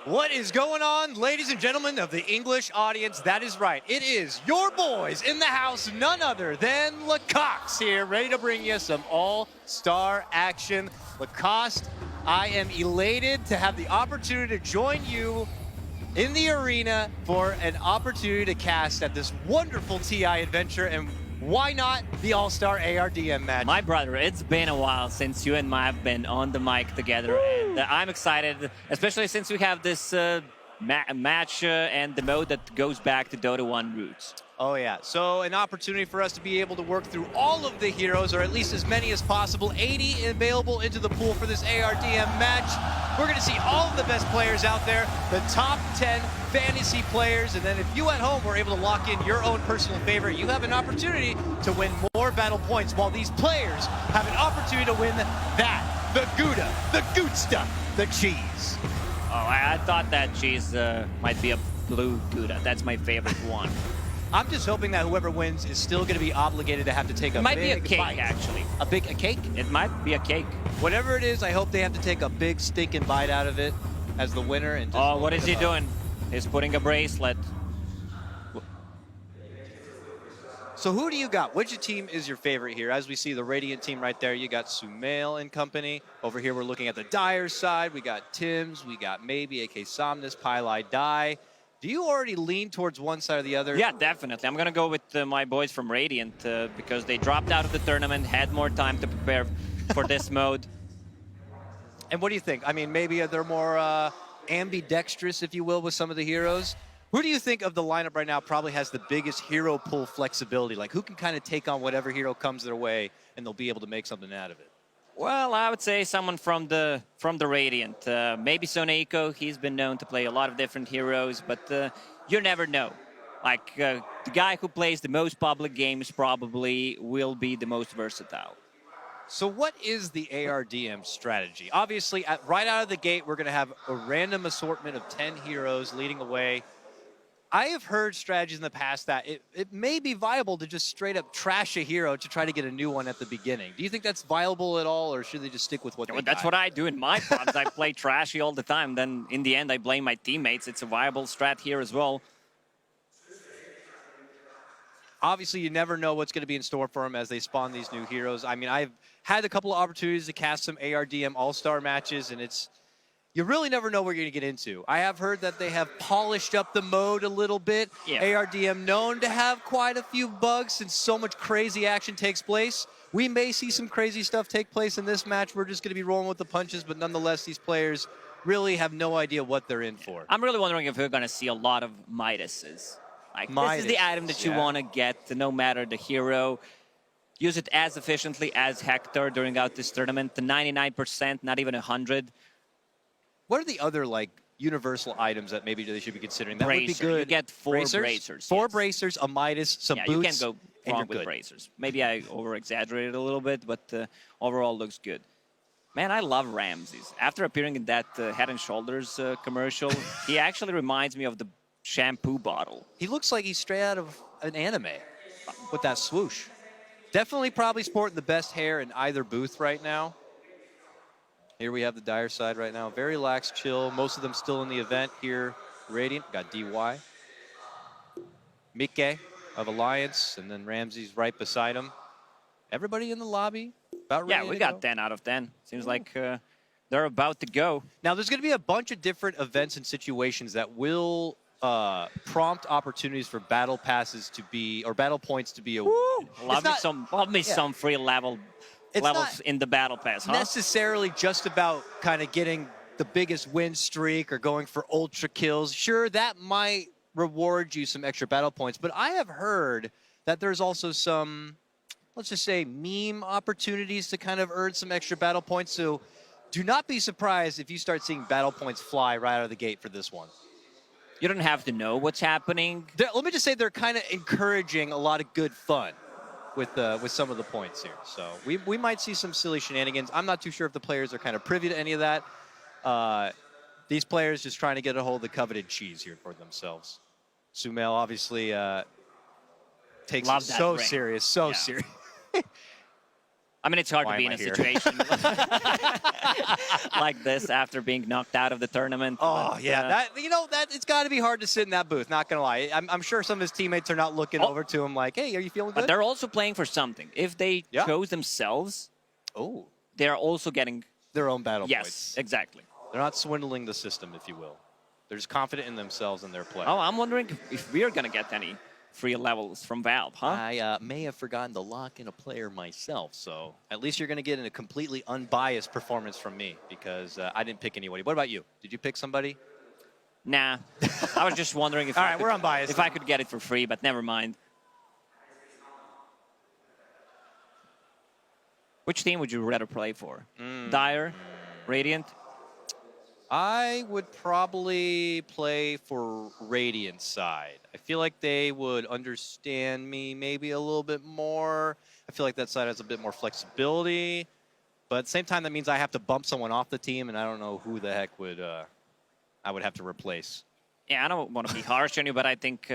What is going on, ladies and gentlemen of the English audience? That is right. It is your boys in the house, none other than Lacoste here, ready to bring you some all-star action. Lacoste, I am elated to have the opportunity to join you in the arena for an opportunity to cast at this wonderful TI adventure, and why not the All-Star ARDM match? My brother, it's been a while since you and I have been on the mic together, and I'm excited, especially since we have this match and the mode that goes back to Dota 1 roots. Oh yeah, so an opportunity for us to be able to work through all of the heroes, or at least as many as possible. 80 available into the pool for this ARDM match. We're gonna see all of the best players out there, the top 10 fantasy players, and then if you at home were able to lock in your own personal favorite, you have an opportunity to win more battle points, while these players have an opportunity to win that, the Gouda, the Goot stuff, the cheese. Oh, I thought that cheese might be a blue Gouda. That's my favorite one. I'm just hoping that whoever wins is still going to be obligated to have to take a might big be a cake, bite. actually. A cake? It might be a cake. Whatever it is, I hope they have to take a big stinking bite out of it as the winner. And just what is he doing? He's putting a bracelet. So who do you got? Which team is your favorite here? As we see the Radiant team right there, you got Sumail and company. Over here, we're looking at the Dire side. We got Tim's, we got maybe AK Somnus, Pylai Die. Do you already lean towards one side or the other? Yeah, definitely. I'm going to go with my boys from Radiant because they dropped out of the tournament, had more time to prepare for this mode. And what do you think? I mean, maybe they're more ambidextrous, if you will, with some of the heroes. Who do you think of the lineup right now probably has the biggest hero pool flexibility? Like, who can kind of take on whatever hero comes their way and they'll be able to make something out of it? Well, I would say someone from the Radiant. Maybe Soneko. He's been known to play a lot of different heroes, but you never know. Like, the guy who plays the most public games probably will be the most versatile. So what is the ARDM strategy? Obviously, right out of the gate, we're going to have a random assortment of 10 heroes leading away. I have heard strategies in the past that it may be viable to just straight up trash a hero to try to get a new one at the beginning. Do you think that's viable at all, or should they just stick with what they got? That's what I do in my pods. I play trashy all the time. Then in the end, I blame my teammates. It's a viable strat here as well. Obviously, you never know what's going to be in store for them as they spawn these new heroes. I mean, I've had a couple of opportunities to cast some ARDM All-Star matches, and you really never know what you're going to get into. I have heard that they have polished up the mode a little bit. Yeah. ARDM known to have quite a few bugs since so much crazy action takes place. We may see some crazy stuff take place in this match. We're just going to be rolling with the punches, but nonetheless, these players really have no idea what they're in for. I'm really wondering if we're going to see a lot of Midases. Like, this is the item that you want to get, no matter the hero. Use it as efficiently as Hector during out this tournament. The 99%, not even 100. What are the other, like, universal items that maybe they should be considering? That would be good. You get four bracers. Four bracers, a Midas, some boots. You can't go wrong with bracers. Maybe I over-exaggerated a little bit, but overall looks good. Man, I love Ramses. After appearing in that Head & Shoulders commercial, he actually reminds me of the shampoo bottle. He looks like he's straight out of an anime with that swoosh. Definitely probably sporting the best hair in either booth right now. Here we have the Dire side right now. Very lax, chill. Most of them still in the event here. Radiant, got DY. Mike of Alliance, and then Ramses right beside him. Everybody in the lobby about ready we to got go. 10 out of 10. Seems like they're about to go. Now, there's going to be a bunch of different events and situations that will prompt opportunities for battle passes to be, or battle points to be awarded. Love me some free levels in the battle pass, huh? Necessarily just about kind of getting the biggest win streak or going for ultra kills. Sure, that might reward you some extra battle points, but I have heard that there's also some, let's just say, meme opportunities to kind of earn some extra battle points. So do not be surprised if you start seeing battle points fly right out of the gate for this one. You don't have to know what's happening. Let me just say they're kind of encouraging a lot of good fun with some of the points here. So we might see some silly shenanigans. I'm not too sure if the players are kind of privy to any of that. These players just trying to get a hold of the coveted cheese here for themselves. Sumail obviously takes it so serious, serious. I mean, it's hard to Why be am in a I here? situation like this after being knocked out of the tournament. Oh, but, yeah. That it's got to be hard to sit in that booth, not going to lie. I'm sure some of his teammates are not looking over to him like, hey, are you feeling good? But they're also playing for something. If they chose themselves, they're also getting their own battle yes, points. exactly. They're not swindling the system, if you will. They're just confident in themselves and their play. Oh, I'm wondering if we're going to get any free levels from Valve, huh? I may have forgotten to lock in a player myself, so at least you're going to get a completely unbiased performance from me because I didn't pick anybody. What about you? Did you pick somebody? Nah. I was just wondering if we're unbiased. If I could get it for free, but never mind. Which team would you rather play for? Dire? Radiant? I would probably play for Radiant side. I feel like they would understand me maybe a little bit more. I feel like that side has a bit more flexibility. But at the same time, that means I have to bump someone off the team, and I don't know who the heck would I would have to replace. Yeah, I don't want to be harsh on you, but I think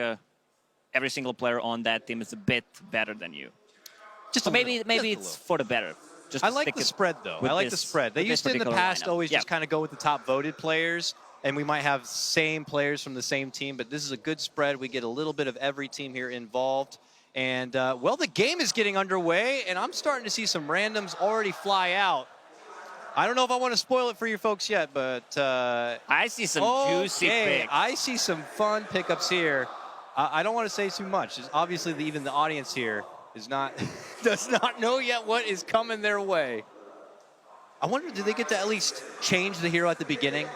every single player on that team is a bit better than you. Just so maybe it's for the better. Just I like the spread, though. I like the spread. They used to, in the past, always just kind of go with the top voted players, and we might have same players from the same team, but this is a good spread. We get a little bit of every team here involved. And, well, the game is getting underway, and I'm starting to see some randoms already fly out. I don't know if I want to spoil it for you folks yet, but... I see some juicy picks. I see some fun pickups here. I don't want to say too much. Obviously, even the audience here is not does not know yet what is coming their way. I wonder, do they get to at least change the hero at the beginning?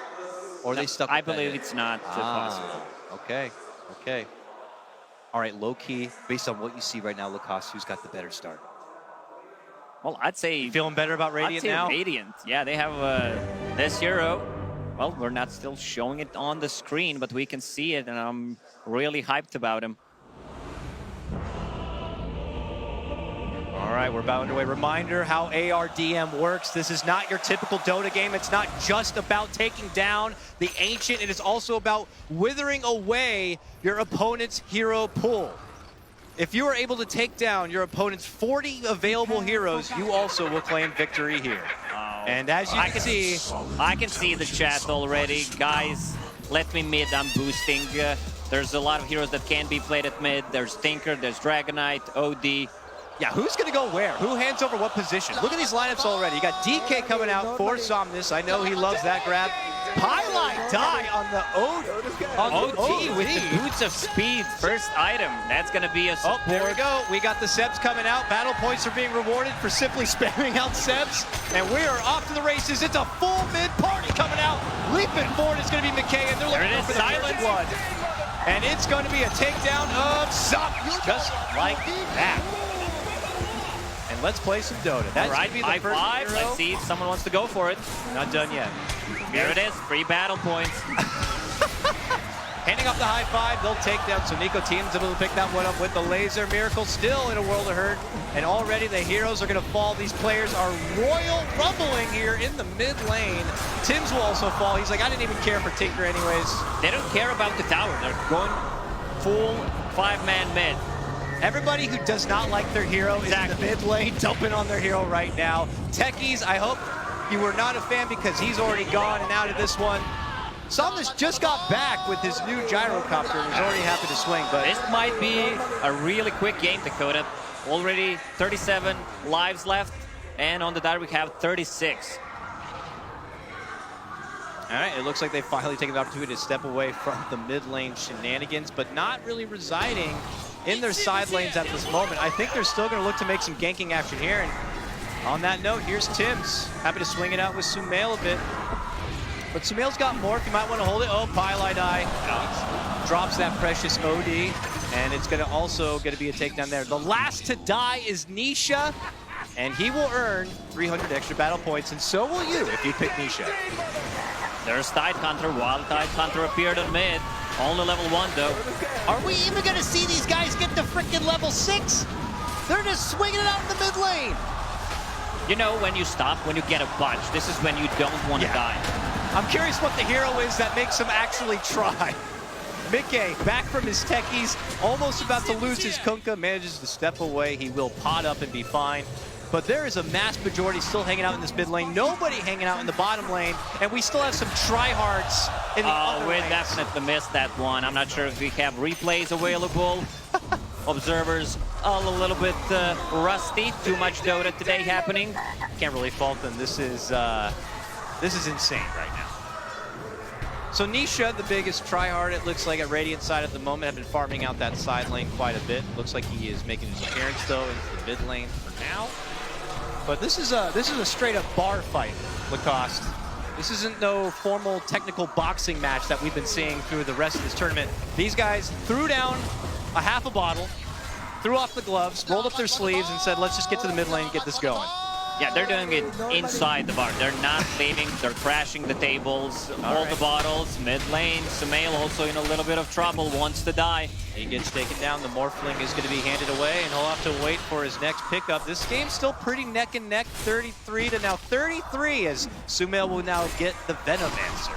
Or are they stuck with I believe it's not possible. Okay, okay. All right, low-key, based on what you see right now, Lacoste, who's got the better start? Well, I'd say... You feeling better about Radiant now? I'd say Radiant. Yeah, they have this hero. Well, we're not still showing it on the screen, but we can see it, and I'm really hyped about him. All right, we're about underway. Reminder how ARDM works. This is not your typical Dota game. It's not just about taking down the Ancient. It is also about withering away your opponent's hero pool. If you are able to take down your opponent's 40 available heroes, you also will claim victory here. And as you can see... I can see the chat already. Guys, let me mid. I'm boosting. There's a lot of heroes that can be played at mid. There's Tinker, there's Dragonite, OD. Yeah, who's going to go where? Who hands over what position? Look at these lineups already. You got DK coming out for Somnus. I know he loves that grab. Pylon die on the OT with the Boots of Speed, first item. That's going to be a support. Oh, there we go. We got the Sebs coming out. Battle points are being rewarded for simply spamming out Sebs. And we are off to the races. It's a full mid party coming out. Leaping forward is going to be McKay, and they're looking for the silent blood. And it's going to be a takedown of Somnus, just like that. And let's play some Dota. That's right, be the first five. Let's see if someone wants to go for it. Not done yet. Here it is, free battle points. Handing off the high five, they'll take down. So Nico teams able to pick that one up with the laser. Miracle still in a world of hurt. And already the heroes are going to fall. These players are royal rumbling here in the mid lane. Tims will also fall. He's like, I didn't even care for Tinker anyways. They don't care about the tower. They're going full five-man mid. Everybody who does not like their hero is in the mid lane, dumping on their hero right now. Techies, I hope you were not a fan because he's already gone and out of this one. Somnus just got back with his new gyrocopter and is already happy to swing. But this might be a really quick game, Dakota. Already 37 lives left, and on the die we have 36. All right, it looks like they've finally taken the opportunity to step away from the mid lane shenanigans, but not really residing in their side lanes at this moment. I think they're still going to look to make some ganking action here. And on that note, here's Tims. Happy to swing it out with Sumail a bit. But Sumail's got Morph. You might want to hold it. Oh, Pylai die. Drops that precious OD. And it's going to also going to be a takedown there. The last to die is Nisha. And he will earn 300 extra battle points. And so will you if you pick Nisha. There's Tidehunter. Wild Tidehunter appeared on mid. Only level 1, though. Are we even going to see these guys get to freaking level 6? They're just swinging it out in the mid lane. You know, when you stop, when you get a bunch, this is when you don't want to die. I'm curious what the hero is that makes him actually try. Mickey, back from his techies, almost about to lose his Kunkka, manages to step away. He will pot up and be fine. but there is a mass majority still hanging out in this mid lane. Nobody hanging out in the bottom lane, and we still have some tryhards in the other we lanes. definitely missed that one. I'm not sure if we have replays available. Observers all a little bit rusty. Too much Dota today happening. Can't really fault them. This is insane right now. So Nisha, the biggest tryhard, it looks like at Radiant side at the moment, have been farming out that side lane quite a bit. Looks like he is making his appearance though into the mid lane for now. But this is a straight up bar fight, Lacoste. This isn't no formal technical boxing match that we've been seeing through the rest of this tournament. These guys threw down a half a bottle, threw off the gloves, rolled up their sleeves, and said, let's just get to the mid lane and get this going. Yeah, they're doing it inside the bar. They're not leaving. They're crashing the tables, all the bottles, mid lane. Sumail also in a little bit of trouble, wants to die. He gets taken down. The Morphling is going to be handed away, and he'll have to wait for his next pickup. This game's still pretty neck and neck, 33 to now 33, as Sumail will now get the Venomancer.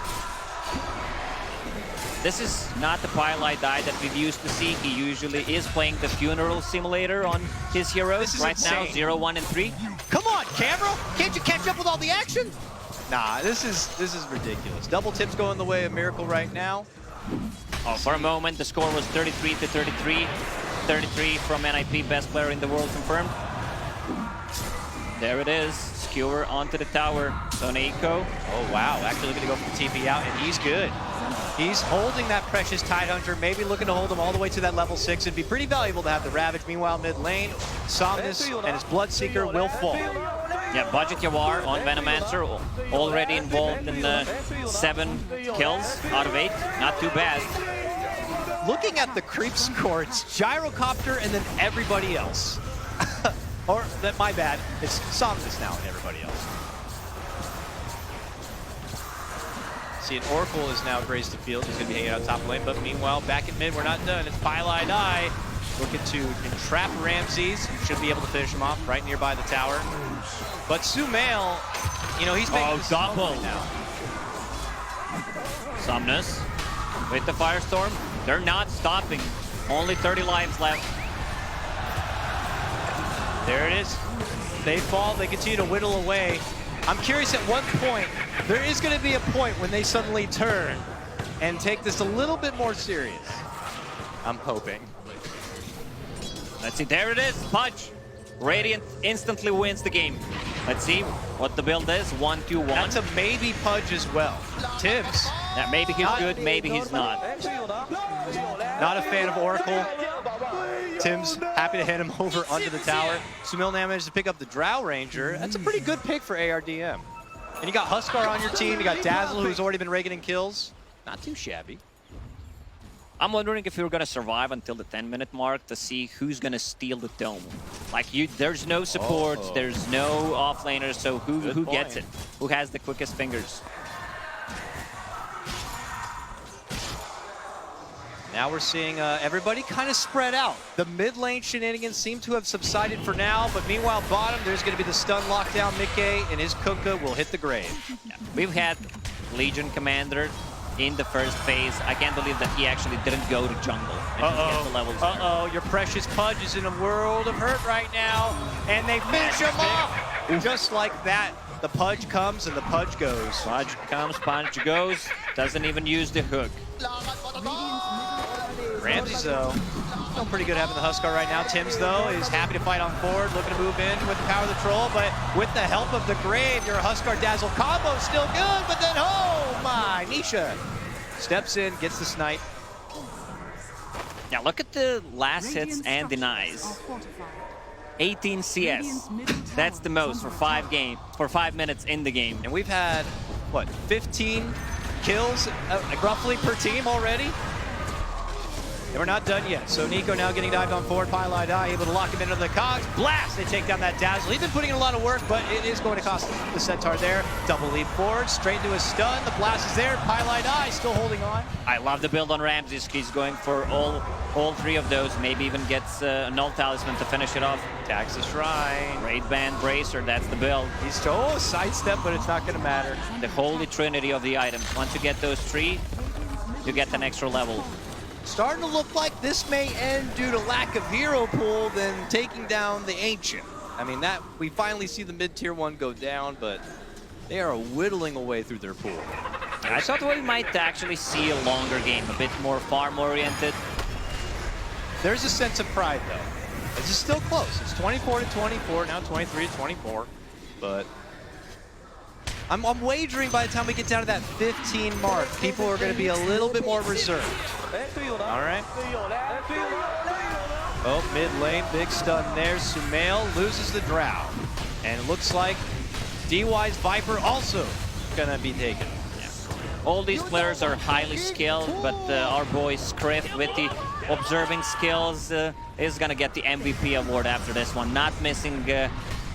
This is not the Pylite die that we've used to see. He usually is playing the funeral simulator on his heroes. This is right insane. now, 0, 1, and 3. Come on, camera! Can't you catch up with all the action? Nah, this is ridiculous. Double tips going the way of Miracle right now. Oh, for a moment, the score was 33 to 33. 33 from NIP, best player in the world confirmed. There it is. Skewer onto the tower. Soneiko. Oh, wow. Actually looking to go for the TP out, and he's good. He's holding that precious Tidehunter, maybe looking to hold him all the way to that level 6. It'd be pretty valuable to have the Ravage. Meanwhile, mid lane, Somnus and his Bloodseeker will fall. Yeah, Budget Yawar on Venomancer, already involved in 7 kills out of 8. Not too bad. Looking at the creep score, it's Gyrocopter and then everybody else. Or, my bad, it's Somnus now and everybody else. See, an Oracle is now grazed the field. He's going to be hanging out top lane, but meanwhile, back in mid, we're not done. It's Pylite Eye looking to entrap Ramses. Should be able to finish him off right nearby the tower. But Sumail, you know, he's making this double right now. Somnus with the Firestorm. They're not stopping. Only 30 lives left. There it is. They fall, they continue to whittle away. I'm curious at what point, there is going to be a point when they suddenly turn and take this a little bit more serious. I'm hoping. Let's see, there it is, Pudge. Radiant instantly wins the game. Let's see what the build is, 1-2-1. That's a maybe Pudge as well. Tibbs. Yeah, maybe he's good, maybe he's not. Not a fan of Oracle. Tim's happy to hand him over onto the tower. Sumail now managed to pick up the Drow Ranger. That's a pretty good pick for ARDM. And you got Huskar on your team. You got Dazzle, who's already been raking in kills. Not too shabby. I'm wondering if we're gonna survive until the 10-minute mark to see who's gonna steal the dome. Like, there's no support, there's no offlaners, so who gets it? Who has the quickest fingers? Now we're seeing everybody kind of spread out. The mid lane shenanigans seem to have subsided for now, but meanwhile, bottom, there's going to be the stun lockdown. Mickey and his Kunkka will hit the grave. Yeah. We've had Legion Commander in the first phase. I can't believe that he actually didn't go to jungle and just get the levels. Your precious Pudge is in a world of hurt right now, and they finish him off. Just like that, the Pudge comes and the Pudge goes. Pudge comes, Pudge goes, doesn't even use the hook. Ramses, though, feeling pretty good having the Huskar right now. Tims, though, is happy to fight on forward, looking to move in with the power of the Troll, but with the help of the Grave, your Huskar Dazzle combo is still good, but then, oh my, Nisha steps in, gets the snipe. Now look at the last hits and denies. 18 CS. That's the most for 5 minutes in the game. And we've had, what, 15 kills roughly per team already? And we're not done yet. So Nico now getting dived on forward. Pylite Eye able to lock him into the cogs. Blast! They take down that Dazzle. He's been putting in a lot of work, but it is going to cost the Centaur there. Double leap forward, straight into a stun. The blast is there. Pylite Eye still holding on. I love the build on Ramses. He's going for all 3 of those. Maybe even gets a Null Talisman to finish it off. Tags the Shrine. Great Band Bracer, that's the build. He's sidestep, but it's not going to matter. The holy trinity of the items. Once you get those 3, you get an extra level. Starting to look like this may end due to lack of hero pool than taking down the Ancient I mean, that we finally see the mid-tier one go down, but they are whittling away through their pool. I thought we might actually see a longer game, a bit more farm-oriented. There's a sense of pride, though. This is still close. It's 24-24, now 23-24, but I'm wagering by the time we get down to that 15 mark, people are going to be a little bit more reserved. All right. Oh, mid lane, big stun there. Sumail loses the Drow. And it looks like DY's Viper also going to be taken. Yeah. All these players are highly skilled, but our boy Scriff with the observing skills is going to get the MVP award after this one. Not missing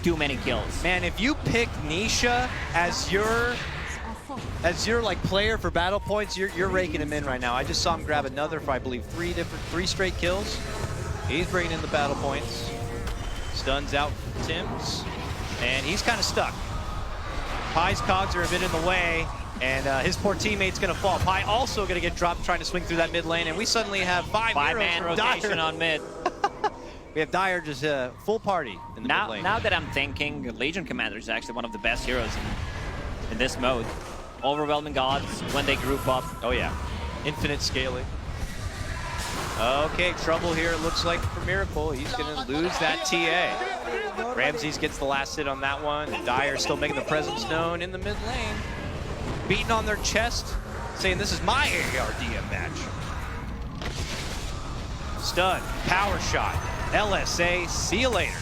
too many kills. Man, if you pick Nisha as your like player for battle points, you're raking him in right now. I just saw him grab another for I believe three straight kills. He's bringing in the battle points. Stuns out Tims, and he's kind of stuck. Pi's cogs are a bit in the way, and his poor teammate's gonna fall. Pi also gonna get dropped trying to swing through that mid lane, and we suddenly have five-man rotation on mid. We have Dire just full party in the mid lane. Now that I'm thinking, Legion Commander is actually one of the best heroes in this mode. Overwhelming gods when they group up. Oh yeah, infinite scaling. Okay, trouble here it looks like for Miracle. He's gonna lose that TA. Ramses gets the last hit on that one. Dire still making the presence known in the mid lane. Beating on their chest, saying this is my ARDM match. Stun, power shot, LSA, see you later.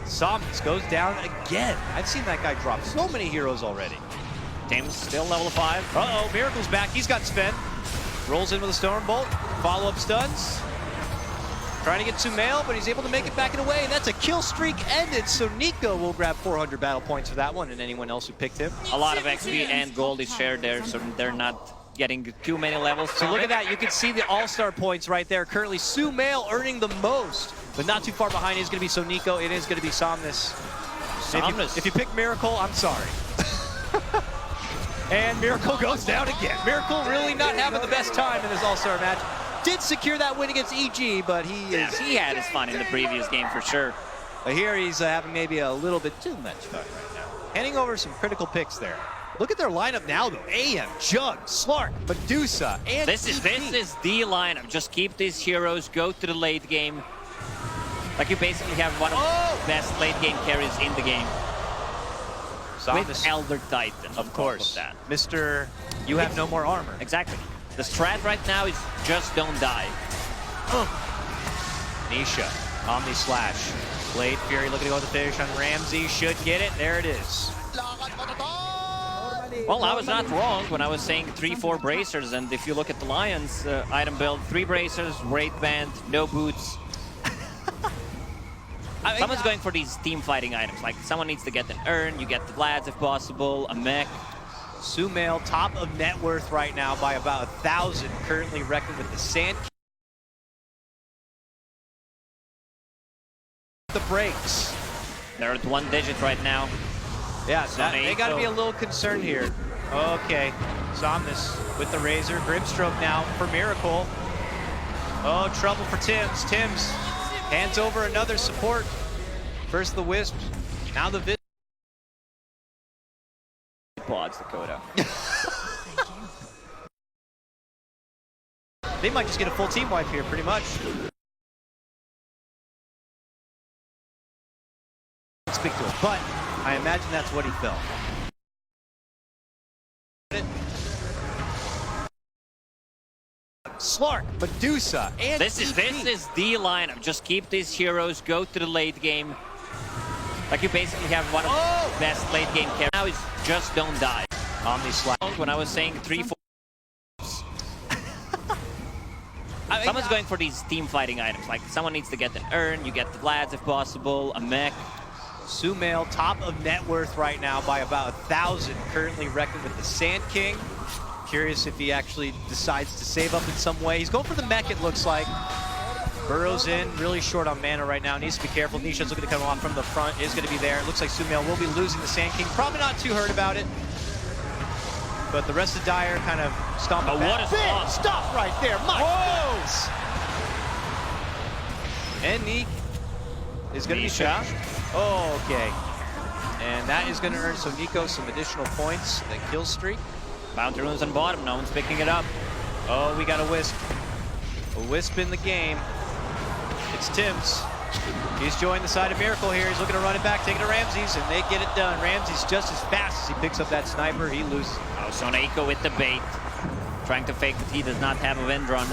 Somnus goes down again. I've seen that guy drop so many heroes already. Tim's still level 5. Uh-oh, Miracle's back, he's got Sven. Rolls in with a Stormbolt, follow-up stuns. Trying to get Sumail, but he's able to make it back and away, and that's a kill streak ended, so Nico will grab 400 battle points for that one, and anyone else who picked him. A lot of XP and gold is shared there, so they're not getting too many levels. So look at that, you can see the All-Star points right there. Currently, Sumail earning the most, but not too far behind is going to be Sonico, it is going to be Somnus. If you pick Miracle, I'm sorry. And Miracle goes down again. Miracle really not having the best time in this All-Star match. Did secure that win against EG, but he had his fun in the previous game for sure. But here he's having maybe a little bit too much fun right now. Handing over some critical picks there. Look at their lineup now though. AM, Jug, Slark, Medusa, and this is the lineup. Just keep these heroes, go to the late game. Like you basically have one of the best late game carries in the game. With Elder Titan, of course. That. Mr. You have no more armor. Exactly. The strat right now is just don't die. Nisha, Omni Slash. Blade Fury looking to go to the finish on Ramsey. Should get it. There it is. Well, I was not wrong when I was saying 3-4 bracers, and if you look at the Lions item build, 3 bracers, Wraith Band, no boots. Someone's going for these team fighting items, like someone needs to get an urn, you get the Vlads if possible, a mech. Sumail, top of net worth right now by about 1,000, currently reckoned with the Sand. The breaks. They're at 1 digit right now. Yeah, they got to be a little concerned here. Okay, Somnus with the Razor. Grimstroke now for Miracle. Oh, trouble for Tims. Tims hands over another support. First the Wisp, now the Vid. Pods, Dakota. They might just get a full team wipe here, pretty much. Speak to him, but I imagine that's what he felt. Slark, Medusa, and this is the lineup. Just keep these heroes, go to the late game. Like you basically have one of the best late game carries. Now is just don't die. Omni Slash. When I was saying 3-4. Someone's going for these team fighting items, like someone needs to get an urn, you get the Vlads if possible, a mech. Sumail, top of net worth right now by about 1,000, currently reckoned with the Sand King. Curious if he actually decides to save up in some way. He's going for the mech, it looks like. Burrows in, really short on mana right now. Needs to be careful. Nisha's looking to come off from the front, is going to be there. It looks like Sumail will be losing the Sand King. Probably not too hurt about it. But the rest of Dire kind of stomping back. Big stop right there, my goodness! And Neek is going to be Nisha. finished. Oh, okay. And that is going to earn Nico some additional points. The kill streak. Bounty runes on bottom. No one's picking it up. Oh, we got a Wisp. A Wisp in the game. It's Tim's. He's joined the side of Miracle here. He's looking to run it back, take it to Ramses, and they get it done. Ramses just as fast as he picks up that sniper, he loses. Oh, Soneiko with the bait. Trying to fake that he does not have a wind run.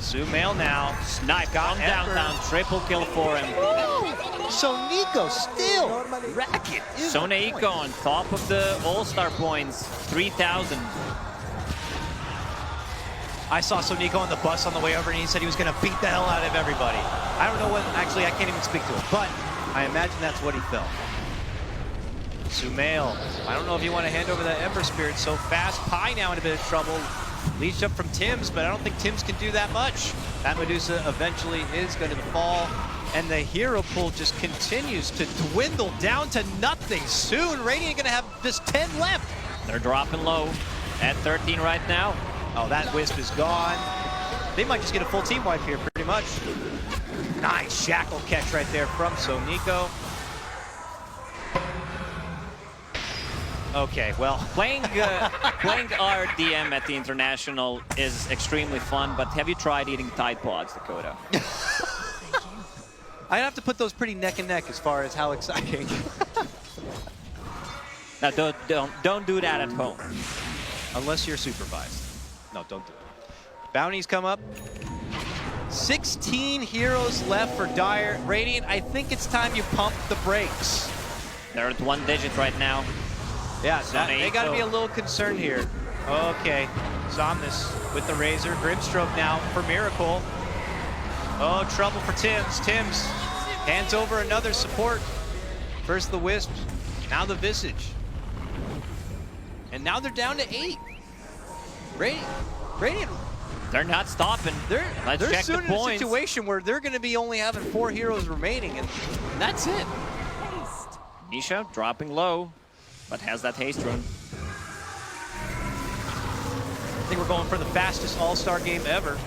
Sumail now. Snipe from downtown. Triple kill for him. So Nico still racket. Soneiko on top of the All-Star points. 3,000. I saw Nico on the bus on the way over, and he said he was going to beat the hell out of everybody. I don't know what, actually, I can't even speak to him, but I imagine that's what he felt. Sumail, I don't know if you want to hand over that Ember Spirit so fast. Pi now in a bit of trouble. Leashed up from Tim's, but I don't think Tim's can do that much. That Medusa eventually is going to fall, and the hero pool just continues to dwindle down to nothing. Soon, Radiant going to have just 10 left. They're dropping low at 13 right now. Oh, that Wisp is gone. They might just get a full team wipe here, pretty much. Nice shackle catch right there from Nico. Okay, well, Playing RDM at the International is extremely fun, but have you tried eating Tide Pods, Dakota? I'd have to put those pretty neck and neck as far as how exciting. No, don't do that at home. Unless you're supervised. No, don't do it. Bounties come up. 16 heroes left for Dire. Radiant, I think it's time you pump the brakes. They're at 1 digit right now. Yeah, they got to be a little concerned here. Okay, Somnus with the Razor. Grimstroke now for Miracle. Oh, trouble for Tim's. Tim's hands over another support. First the Wisp, now the Visage. And now they're down to 8. Radiant. They're not stopping. They're check soon the in a points. situation where they're going to be only having 4 heroes remaining, and that's it. Nisha dropping low, but has that haste rune. I think we're going for the fastest All-Star game ever.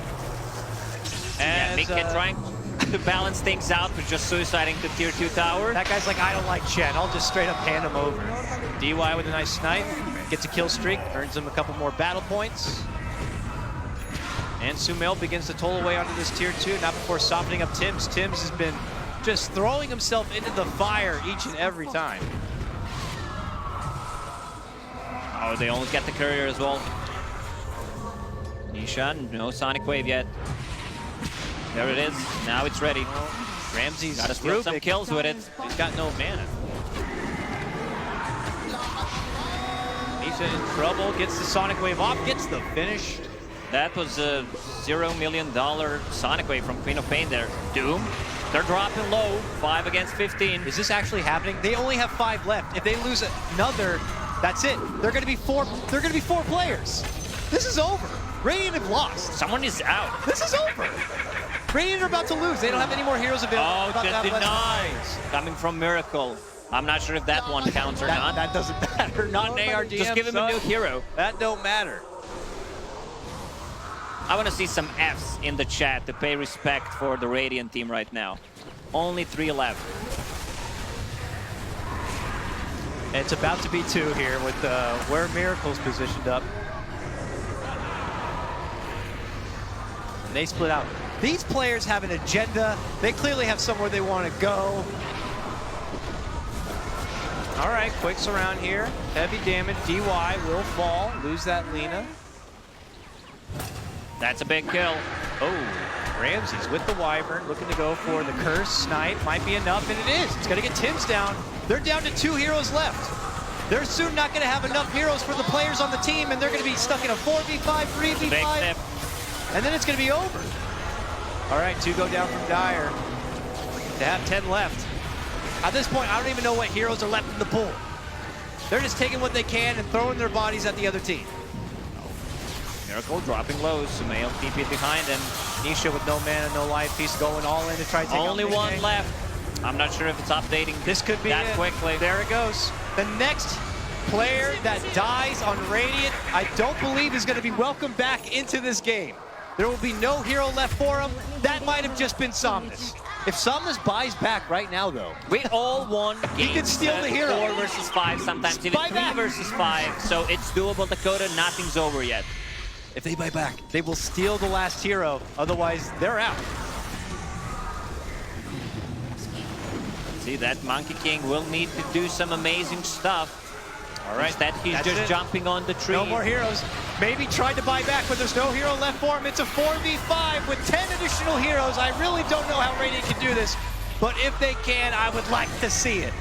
Yeah, Mika trying to balance things out, but just suiciding the tier 2 tower. That guy's like, I don't like Chen. I'll just straight up hand him over. DY with a nice snipe. Gets a kill streak, earns him a couple more battle points. And Sumail begins to toll away onto this tier 2, not before softening up Tim's. Tim's has been just throwing himself into the fire each and every time. Oh, they almost get the courier as well. Nisha, no Sonic Wave yet. There it is. Now it's ready. Ramses got to steal some kills with it. He's got no mana. Nisha in trouble, gets the Sonic Wave off, gets the finish. That was a $0 million Sonic Wave from Queen of Pain there. Doom, they're dropping low, 5 against 15. Is this actually happening? They only have 5 left. If they lose another, that's it. They're going to be 4. They're going to be 4 players. This is over. Radiant have lost. Someone is out. This is over. Radiant are about to lose. They don't have any more heroes available. Oh, the denies coming from Miracle. I'm not sure if that one counts or not. That doesn't matter. Not an ARDM. Just give him a new hero. That don't matter. I want to see some Fs in the chat to pay respect for the Radiant team right now. Only 3 left. It's about to be 2 here with where Miracle's positioned up. And they split out. These players have an agenda. They clearly have somewhere they want to go. All right, quicks around here. Heavy damage. DY will fall. Lose that Lina. That's a big kill. Oh, Ramses with the Wyvern, looking to go for the curse. Snipe might be enough, and it is. It's going to get Tim's down. They're down to 2 heroes left. They're soon not going to have enough heroes for the players on the team, and they're going to be stuck in a 4v5, 3v5, and then it's going to be over. All right, 2 go down from Dire. They have 10 left. At this point, I don't even know what heroes are left in the pool. They're just taking what they can and throwing their bodies at the other team. Miracle dropping low. Sumail keep it behind him. Nisha with no mana, no life. He's going all in to try to take Only out 1 left. I'm not sure if it's updating this could be that it. quickly. There it goes. The next player that dies on Radiant, I don't believe is going to be welcomed back into this game. There will be no hero left for him. That might have just been Somnus. If Samus buys back right now, though, We all won games. He can steal the hero. 4 versus 5, sometimes even Buy 3 back. versus 5. So it's doable, Dakota. Nothing's over yet. if they buy back, they will steal the last hero. Otherwise, they're out. See, that Monkey King will need to do some amazing stuff. All right, Instead, he's that's just it. jumping on the tree. No more heroes. Maybe tried to buy back, but there's no hero left for him. It's a 4v5 with 10 additional heroes. I really don't know how Radiant can do this, but if they can, I would like to see it.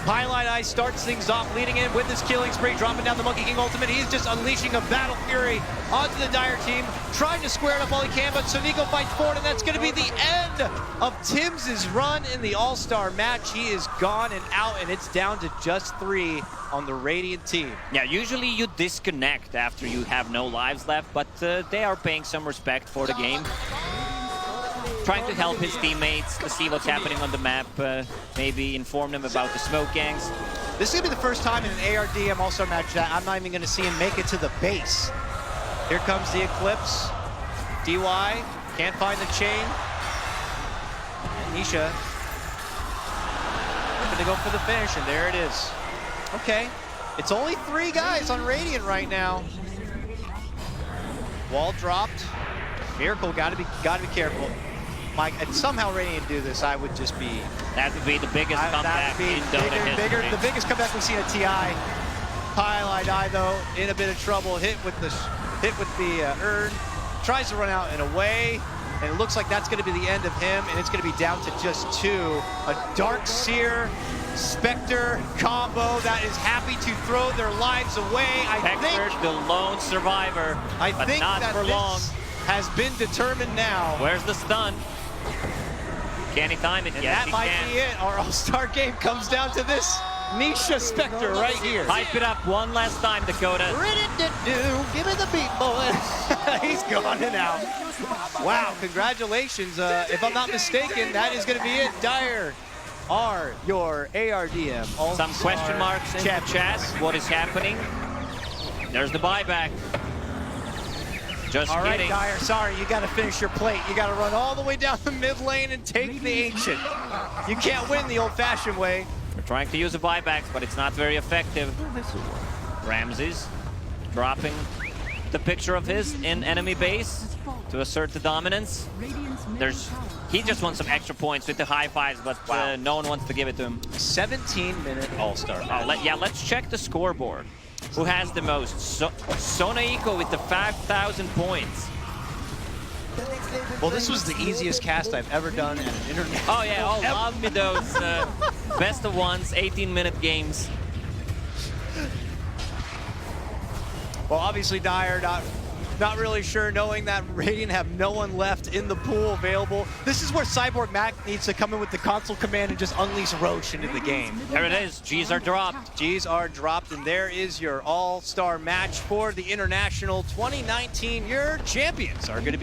Highlight Eye starts things off, leading in with his killing spree, dropping down the Monkey King ultimate. He's just unleashing a battle fury onto the Dire team, trying to square it up all he can, but Sonico fights forward, and that's going to be the end of Tim's run in the All-Star match. He is gone and out, and it's down to just 3 on the Radiant team. Yeah, usually you disconnect after you have no lives left, but they are paying some respect for the game. Trying to help his teammates to see what's happening on the map, maybe inform them about the smoke gangs. This is going to be the first time in an ARDM All-Star match that I'm not even going to see him make it to the base. Here comes the Eclipse. DY can't find the chain. And Nisha looking to go for the finish, and there it is. Okay, it's only 3 guys on Radiant right now. Wall dropped. Miracle, gotta be careful. Mike, and somehow Radiant do this, I would just be... That would be the biggest comeback in Dota history. The biggest comeback we've seen at TI. Highlight Eye, though, in a bit of trouble. Hit with the urn. Tries to run out and away. And it looks like that's going to be the end of him. And it's going to be down to just 2. A Dark Seer, Spectre combo that is happy to throw their lives away. I think the lone survivor, but think not that for long. Has been determined now. Where's the stun? Can he time it? And Yes, that he might can. be it. Our All-Star game comes down to this Nisha Spectre right here. Hype it up one last time, Dakota. Give me the beat, boy. He's gone and out. Wow, congratulations. If I'm not mistaken, that is going to be it. Dire are your ARDM All-Star Some question marks in the chat. What is happening? There's the buyback. Just all right, kidding. Dire, sorry, you got to finish your plate. You got to run all the way down the mid lane and take the Ancient. You can't win the old-fashioned way. We're trying to use a buyback, but it's not very effective. Ramses dropping the picture of his in enemy base to assert the dominance. He just wants some extra points with the high fives, but no one wants to give it to him. 17-minute All-Star match. Let's check the scoreboard. Who has the most? Sonaiko with the 5,000 points. Well, this was the easiest cast I've ever done at an international. Oh yeah, love me those best of ones, 18-minute games. Well, obviously Dire not really sure, knowing that Radiant have no one left in the pool available. This is where Cyborg Mac needs to come in with the console command and just unleash Roche into the game. There it is. G's are dropped. G's are dropped, and there is your all-star match for the International 2019. Your champions are going to be